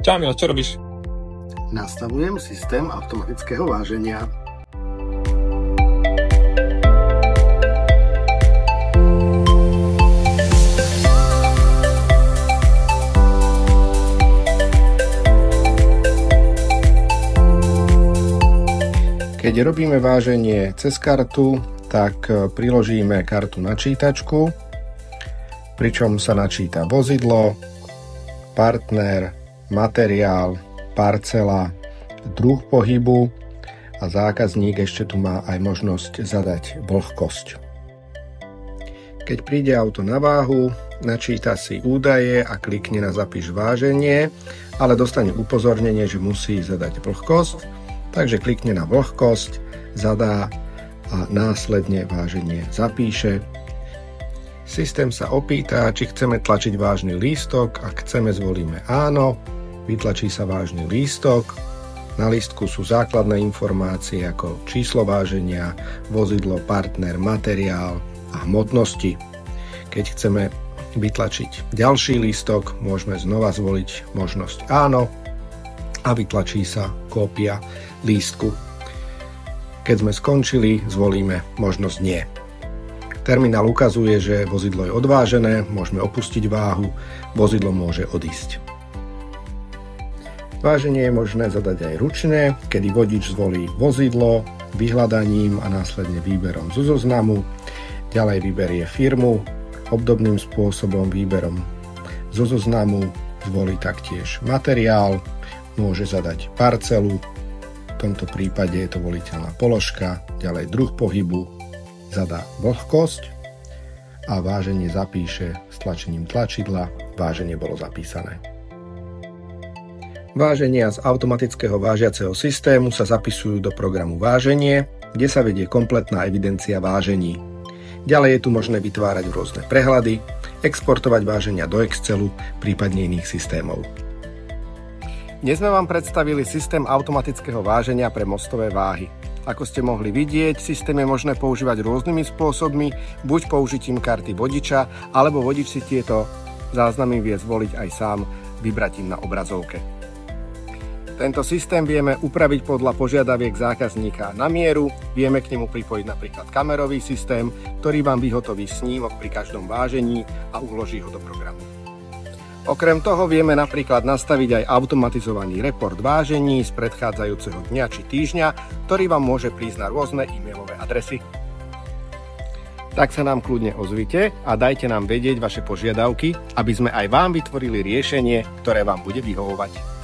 Čau Milo, čo robíš? Nastavujem systém automatického váženia. Keď robíme váženie cez kartu, tak priložíme kartu na čítačku, pričom sa načíta vozidlo, partner, materiál, parcela, druh pohybu a zákazník ešte tu má aj možnosť zadať vlhkosť. Keď príde auto na váhu, načíta si údaje a klikne na zapíš váženie, ale dostane upozornenie, že musí zadať vlhkosť, takže klikne na vlhkosť, zadá a následne váženie zapíše. Systém sa opýta, či chceme tlačiť vážny lístok. Ak chceme, zvolíme áno. Vytlačí sa vážny lístok. Na lístku sú základné informácie ako číslo váženia, vozidlo, partner, materiál a hmotnosti. Keď chceme vytlačiť ďalší lístok, môžeme znova zvoliť možnosť áno a vytlačí sa kópia lístku. Keď sme skončili, zvolíme možnosť nie. Terminál ukazuje, že vozidlo je odvážené, môžeme opustiť váhu, vozidlo môže odísť. Váženie je možné zadať aj ručne, kedy vodič zvolí vozidlo vyhľadaním a následne výberom zo zoznamu. Ďalej vyberie firmu, obdobným spôsobom výberom zo zoznamu zvolí taktiež materiál, môže zadať parcelu, v tomto prípade je to voliteľná položka, ďalej druh pohybu, zadá vlhkosť a váženie zapíše s tlačením tlačidla, váženie bolo zapísané. Váženia z automatického vážiaceho systému sa zapisujú do programu Váženie, kde sa vedie kompletná evidencia vážení. Ďalej je tu možné vytvárať rôzne prehľady, exportovať váženia do Excelu, prípadne iných systémov. Dnes sme vám predstavili systém automatického váženia pre mostové váhy. Ako ste mohli vidieť, systém je možné používať rôznymi spôsobmi, buď použitím karty vodiča, alebo vodič si tieto záznamy vie zvoliť aj sám vybratím na obrazovke. Tento systém vieme upraviť podľa požiadaviek zákazníka na mieru, vieme k nemu pripojiť napríklad kamerový systém, ktorý vám vyhotoví snímok pri každom vážení a uloží ho do programu. Okrem toho vieme napríklad nastaviť aj automatizovaný report vážení z predchádzajúceho dňa či týždňa, ktorý vám môže prísť na rôzne e-mailové adresy. Tak sa nám kľudne ozvite a dajte nám vedieť vaše požiadavky, aby sme aj vám vytvorili riešenie, ktoré vám bude vyhovovať.